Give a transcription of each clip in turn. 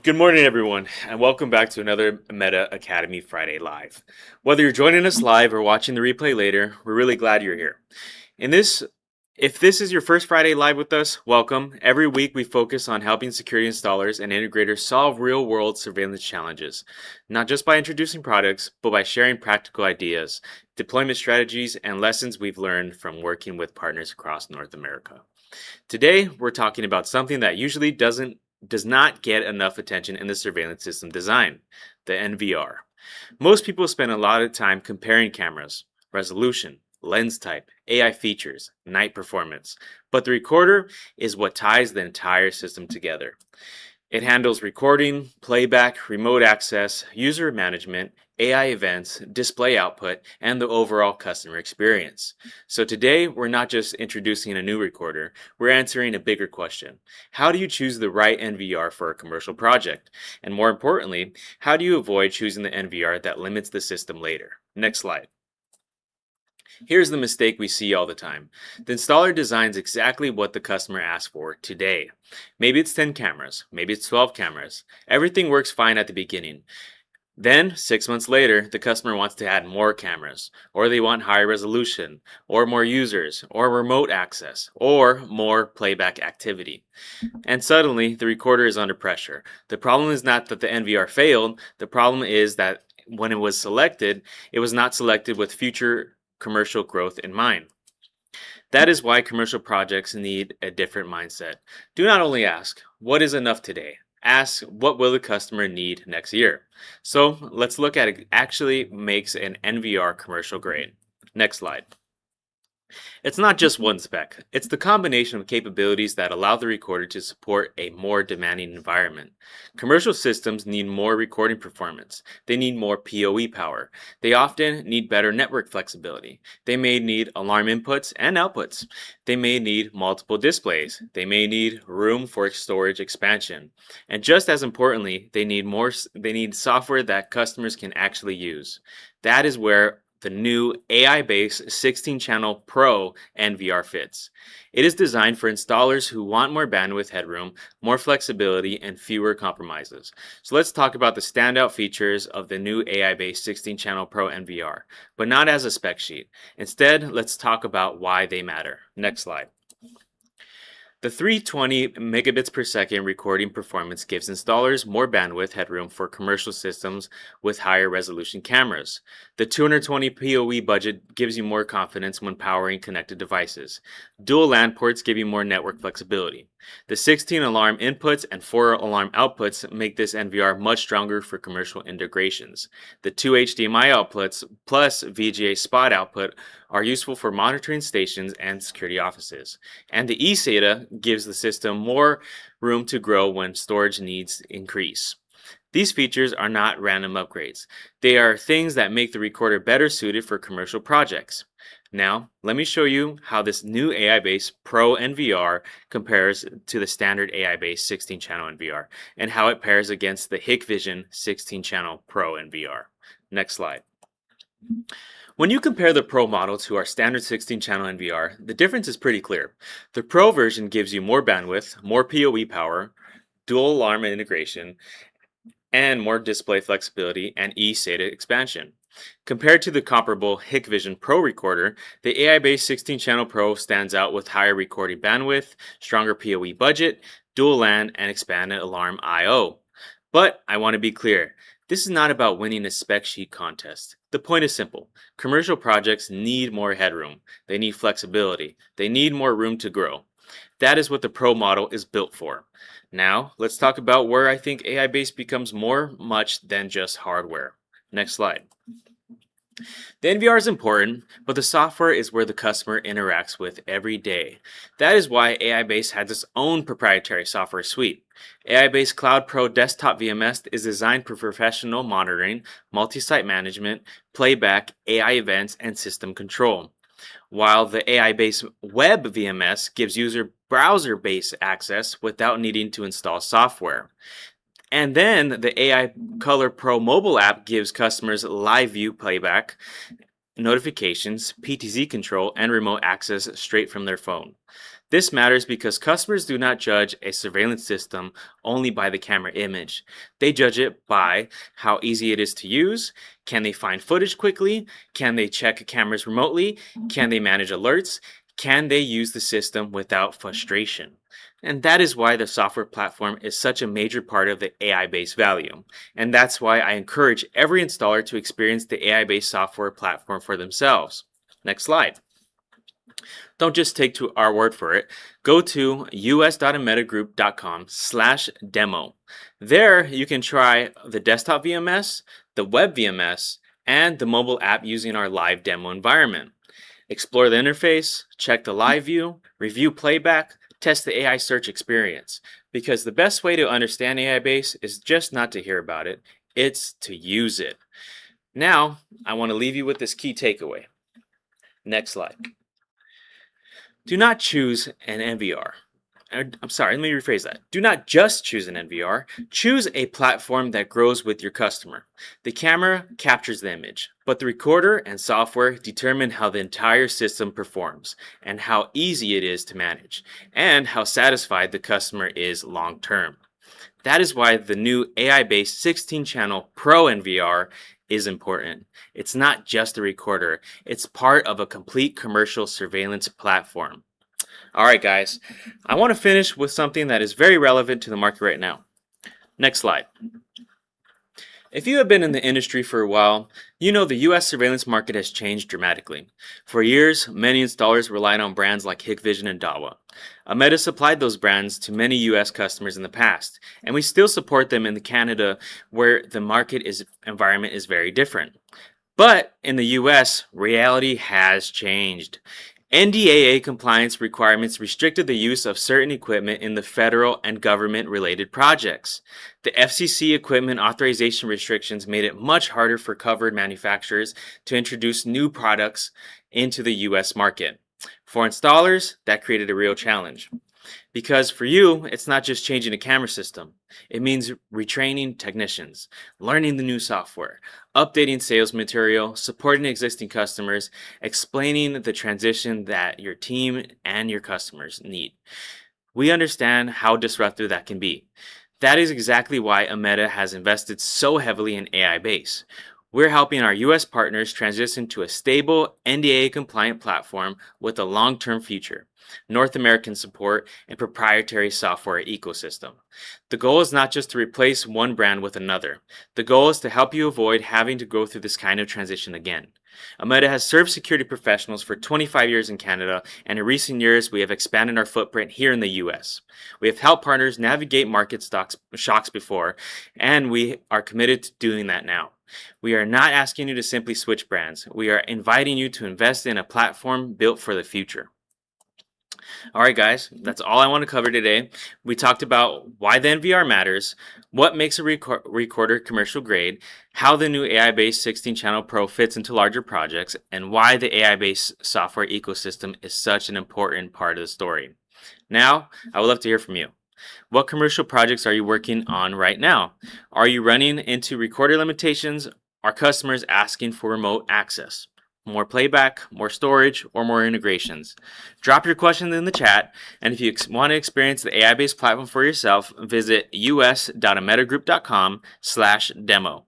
Good morning, everyone, and welcome back to another Ameta Academy Friday Live. Whether you're joining us live or watching the replay later, we're really glad you're here. In this, if this is your first Friday Live with us, welcome. Every week we focus on helping security installers and integrators solve real-world surveillance challenges, not just by introducing products, but by sharing practical ideas, deployment strategies, and lessons we've learned from working with partners across North America. Today, we're talking about something that usually does not get enough attention in the surveillance system design, the NVR. Most people spend a lot of time comparing cameras, resolution, lens type, AI features, night performance, but the recorder is what ties the entire system together. It handles recording, playback, remote access, user management, AI events, display output, and the overall customer experience. So today, we're not just introducing a new recorder, we're answering a bigger question. How do you choose the right NVR for a commercial project? And more importantly, how do you avoid choosing the NVR that limits the system later? Next slide. Here's the mistake we see all the time. The installer designs exactly what the customer asks for today. Maybe it's 10 cameras, maybe it's 12 cameras. Everything works fine at the beginning. Then, 6 months later, the customer wants to add more cameras, or they want higher resolution, or more users, or remote access, or more playback activity. And suddenly, the recorder is under pressure. The problem is not that the NVR failed, the problem is that when it was selected, it was not selected with future commercial growth in mind. That is why commercial projects need a different mindset. Do not only ask, what is enough today? Ask, what will the customer need next year? So let's look at it actually makes an NVR commercial grade. Next slide. It's not just one spec, it's the combination of capabilities that allow the recorder to support a more demanding environment. Commercial systems need more recording performance. They need more PoE power. They often need better network flexibility. They may need alarm inputs and outputs. They may need multiple displays. They may need room for storage expansion. And just as importantly, they need software that customers can actually use. That is where the new AI-based 16-channel Pro NVR fits. It is designed for installers who want more bandwidth headroom, more flexibility, and fewer compromises. So let's talk about the standout features of the new AI-based 16-channel Pro NVR, but not as a spec sheet. Instead, let's talk about why they matter. Next slide. The 320 megabits per second recording performance gives installers more bandwidth headroom for commercial systems with higher resolution cameras. The 220 PoE budget gives you more confidence when powering connected devices. Dual LAN ports give you more network flexibility. The 16 alarm inputs and 4 alarm outputs make this NVR much stronger for commercial integrations. The 2 HDMI outputs plus VGA spot output are useful for monitoring stations and security offices. And the eSATA gives the system more room to grow when storage needs increase. These features are not random upgrades. They are things that make the recorder better suited for commercial projects. Now, let me show you how this new AI-based Pro NVR compares to the standard AI-based 16-channel NVR and how it pairs against the Hikvision 16-channel Pro NVR. Next slide. When you compare the Pro model to our standard 16-channel NVR, the difference is pretty clear. The Pro version gives you more bandwidth, more PoE power, dual alarm integration, and more display flexibility and eSATA expansion. Compared to the comparable Hikvision Pro recorder, the AI-based 16-channel Pro stands out with higher recording bandwidth, stronger PoE budget, dual LAN, and expanded alarm I/O. But I want to be clear, this is not about winning a spec sheet contest. The point is simple. Commercial projects need more headroom. They need flexibility. They need more room to grow. That is what the Pro model is built for. Now, let's talk about where I think AI-based becomes much than just hardware. Next slide. The NVR is important, but the software is where the customer interacts with every day. That is why AIBASE has its own proprietary software suite. AIBASE Cloud Pro Desktop VMS is designed for professional monitoring, multi-site management, playback, AI events, and system control. While the AI-based Web VMS gives user browser-based access without needing to install software. And then the AI Color Pro mobile app gives customers live view playback notifications, PTZ control, and remote access straight from their phone. This matters because customers do not judge a surveillance system only by the camera image. They judge it by how easy it is to use. Can they find footage quickly? Can they check cameras remotely? Can they manage alerts? Can they use the system without frustration? And that is why the software platform is such a major part of the AI-based value. And that's why I encourage every installer to experience the AI-based software platform for themselves. Next slide. Don't just take to our word for it. Go to us.ametagroup.com/demo. There you can try the desktop VMS, the web VMS, and the mobile app using our live demo environment. Explore the interface, check the live view, review playback, test the AI search experience. Because the best way to understand AI Base is just not to hear about it, it's to use it. Now, I want to leave you with this key takeaway. Next slide. Do not choose an NVR. I'm sorry, let me rephrase that. Do not just choose an NVR. Choose a platform that grows with your customer. The camera captures the image, but the recorder and software determine how the entire system performs and how easy it is to manage and how satisfied the customer is long term. That is why the new AI-based 16-channel Pro NVR is important. It's not just a recorder, it's part of a complete commercial surveillance platform. All right, guys, I want to finish with something that is very relevant to the market right now. Next slide. If you have been in the industry for a while, you know the US surveillance market has changed dramatically. For years, many installers relied on brands like Hikvision and Dawa. Ameta supplied those brands to many US customers in the past, and we still support them in Canada where the environment is very different. But in the US, reality has changed. NDAA compliance requirements restricted the use of certain equipment in the federal and government-related projects. The FCC equipment authorization restrictions made it much harder for covered manufacturers to introduce new products into the US market. For installers, that created a real challenge. Because for you, it's not just changing a camera system. It means retraining technicians, learning the new software, updating sales material, supporting existing customers, explaining the transition that your team and your customers need. We understand how disruptive that can be. That is exactly why Ameta has invested so heavily in AI Base. We're helping our US partners transition to a stable, NDAA-compliant platform with a long-term future, North American support, and proprietary software ecosystem. The goal is not just to replace one brand with another. The goal is to help you avoid having to go through this kind of transition again. Ameta has served security professionals for 25 years in Canada, and in recent years, we have expanded our footprint here in the US. We have helped partners navigate market shocks before, and we are committed to doing that now. We are not asking you to simply switch brands. We are inviting you to invest in a platform built for the future. All right, guys, that's all I want to cover today. We talked about why the NVR matters, what makes a recorder commercial grade, how the new AI-based 16-channel Pro fits into larger projects, and why the AI-based software ecosystem is such an important part of the story. Now, I would love to hear from you. What commercial projects are you working on right now? Are you running into recorder limitations? Are customers asking for remote access? More playback, more storage, or more integrations? Drop your questions in the chat, and if you want to experience the AI-based platform for yourself, visit us.ametagroup.com/demo.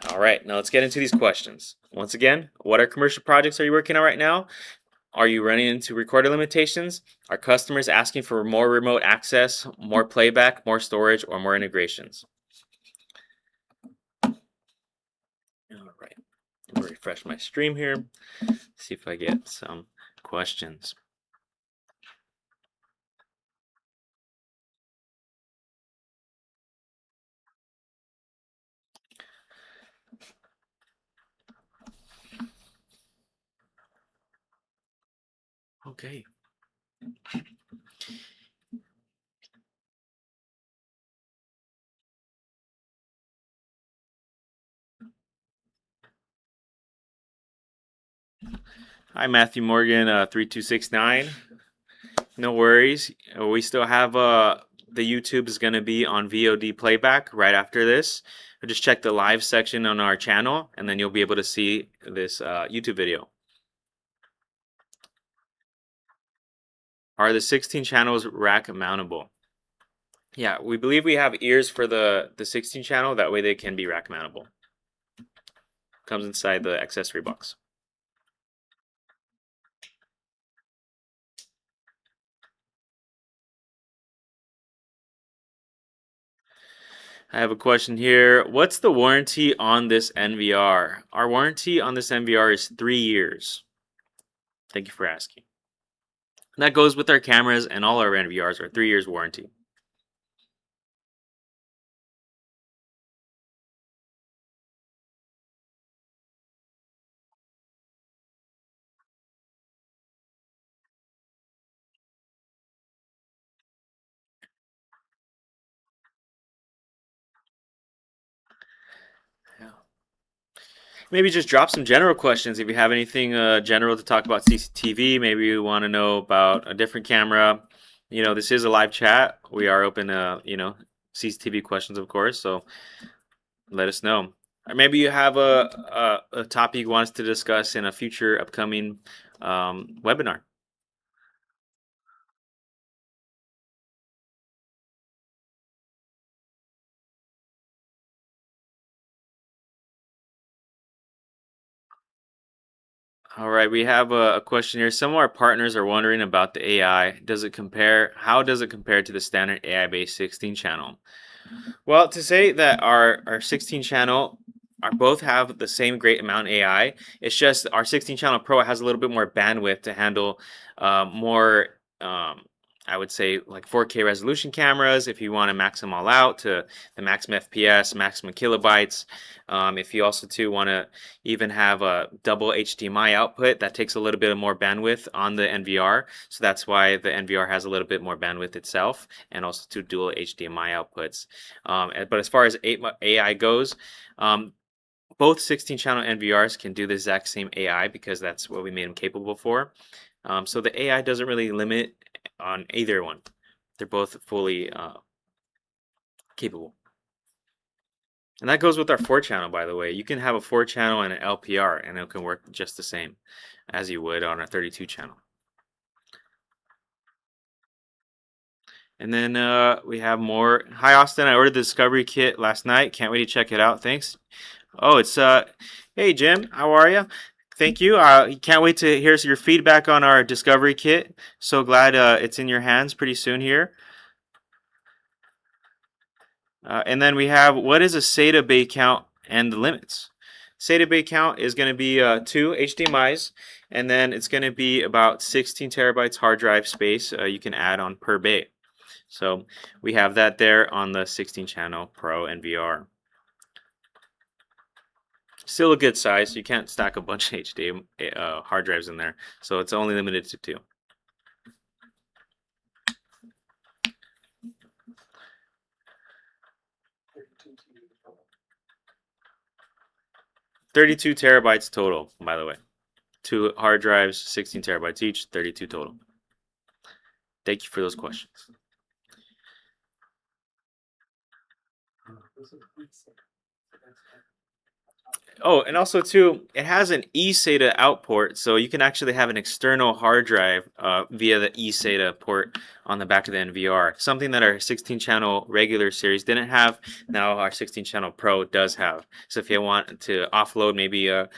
All right, now let's get into these questions. Once again, what commercial projects are you working on right now? Are you running into recorder limitations? Are customers asking for more remote access, more playback, more storage, or more integrations? All right, I'm gonna refresh my stream here, see if I get some questions. Okay. Hi, Matthew Morgan, 3269. No worries. We still have the YouTube is going to be on VOD playback right after this. just check the live section on our channel, and then you'll be able to see this YouTube video. Are the 16 channels rack mountable? Yeah, we believe we have ears for the 16 channel. That way they can be rack mountable. Comes inside the accessory box. I have a question here. What's the warranty on this NVR? Our warranty on this NVR is 3 years. Thank you for asking. That goes with our cameras, and all our NVRs are 3 years warranty. Yeah. Maybe just drop some general questions if you have anything general to talk about CCTV. Maybe you want to know about a different camera. This is a live chat. We are open to CCTV questions, of course. So let us know. Or maybe you have a topic you want us to discuss in a future upcoming webinar. All right, we have a question here. Some of our partners are wondering about the AI. How does it compare to the standard AI-based 16 channel? Well, to say that our 16 channel both have the same great amount of AI, it's just our 16 channel Pro has a little bit more bandwidth to handle more, I would say, like 4K resolution cameras. If you want to max them all out to the maximum FPS, maximum kilobytes. If you also too want to even have a double HDMI output, that takes a little bit more bandwidth on the NVR. So that's why the NVR has a little bit more bandwidth itself, and also two dual HDMI outputs. But as far as AI goes, both 16 channel NVRs can do the exact same AI because that's what we made them capable for. So the AI doesn't really limit on either one. They're both fully capable. And that goes with our 4-channel, by the way. You can have a 4-channel and an LPR, and it can work just the same as you would on a 32-channel. And then we have more. Hi, Austin. I ordered the Discovery Kit last night. Can't wait to check it out. Thanks. Oh, it's hey, Jim. How are you? Thank you. Can't wait to hear your feedback on our Discovery Kit. So glad it's in your hands pretty soon here. And then we have, what is a SATA bay count and the limits? SATA bay count is going to be 2 HDMIs, and then it's going to be about 16 terabytes hard drive space you can add on per bay. So we have that there on the 16 channel Pro NVR. Still a good size. You can't stack a bunch of HD hard drives in there, so it's only limited to 2. $32 terabytes total, by the way. 2 hard drives, 16 terabytes each, 32 total. Thank you for those questions. Oh, and also too, it has an eSATA out port, so you can actually have an external hard drive via the eSATA port on the back of the NVR. Something that our 16-channel regular series didn't have. Now our 16-channel Pro does have. So if you want to offload maybe a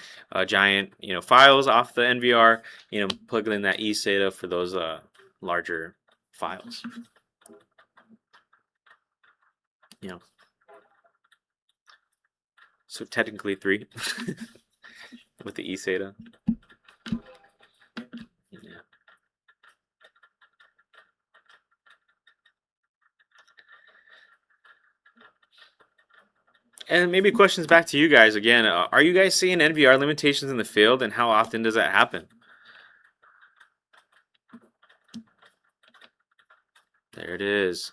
giant, files off the NVR, plug in that eSATA for those larger files. So technically 3 with the eSATA. Yeah. And maybe questions back to you guys again. Are you guys seeing NVR limitations in the field, and how often does that happen? There it is.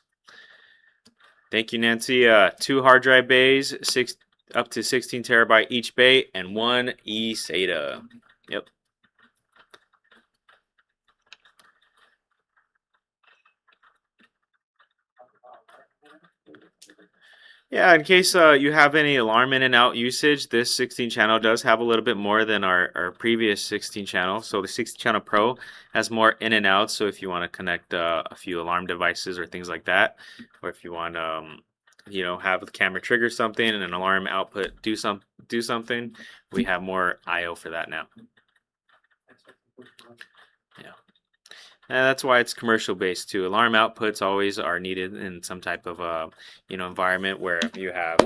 Thank you, Nancy. 2 hard drive bays, up to 16 terabyte each bay, and 1 eSATA. Yep. Yeah, in case you have any alarm in and out usage, this 16 channel does have a little bit more than our previous 16 channel. So the 16 channel Pro has more in and out. So if you want to connect a few alarm devices or things like that, or if you want have the camera trigger something and an alarm output do something, we have more I/O for that now. Yeah. And that's why it's commercial based too. Alarm outputs always are needed in some type of environment where you have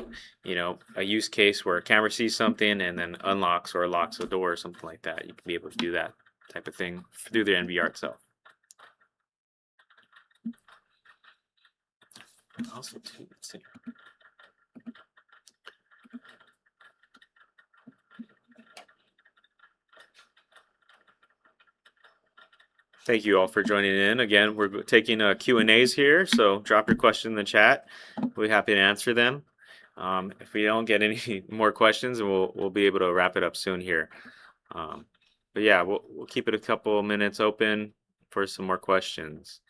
a use case where a camera sees something and then unlocks or locks a door or something like that. You can be able to do that type of thing through the NVR itself. Also, too, let's see. Thank you all for joining in. Again, we're taking Q&As here, so drop your question in the chat. We'll be happy to answer them. If we don't get any more questions, we'll be able to wrap it up soon here. But yeah, we'll keep it a couple minutes open for some more questions.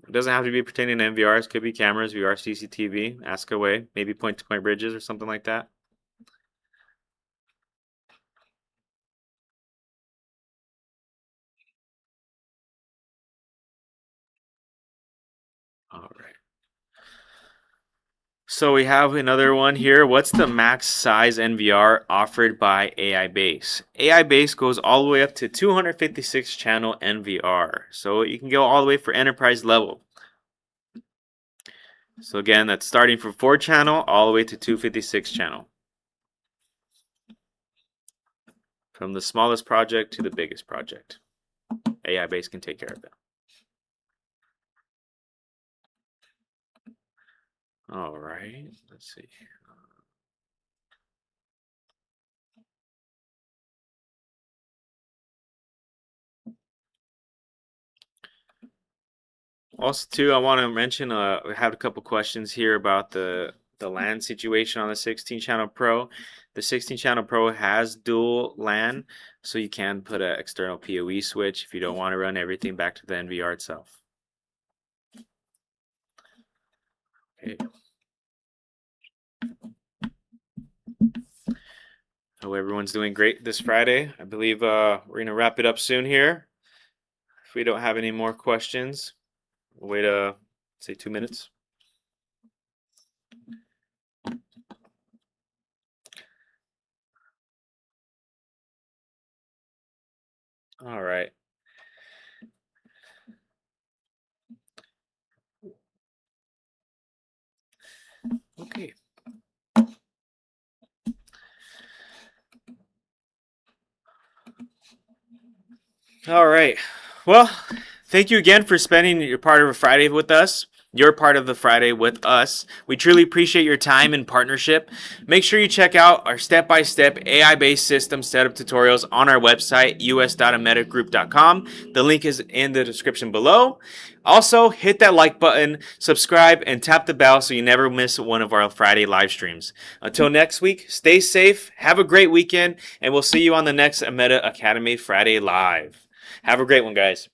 It doesn't have to be pertaining to NVRs. Could be cameras, VR, CCTV. Ask away. Maybe point-to-point bridges or something like that. All right. So we have another one here. What's the max size NVR offered by AIBASE? AIBASE goes all the way up to 256 channel NVR. So you can go all the way for enterprise level. So again, that's starting from 4 channel all the way to 256 channel. From the smallest project to the biggest project. AIBASE can take care of that. All right, let's see. Also, too, I want to mention we have a couple questions here about the LAN situation on the 16 channel Pro. The 16 channel Pro has dual LAN, so you can put an external PoE switch if you don't want to run everything back to the NVR itself. Okay. Hope everyone's doing great this Friday. I believe we're going to wrap it up soon here. If we don't have any more questions, we'll wait, say 2 minutes. All right. Okay. All right. Well, thank you again for spending your part of a Friday with us. Your part of the Friday with us. We truly appreciate your time and partnership. Make sure you check out our step-by-step AI-based system setup tutorials on our website, us.ametagroup.com. The link is in the description below. Also, hit that like button, subscribe, and tap the bell so you never miss one of our Friday live streams. Until next week, stay safe, have a great weekend, and we'll see you on the next Ameta Academy Friday Live. Have a great one, guys.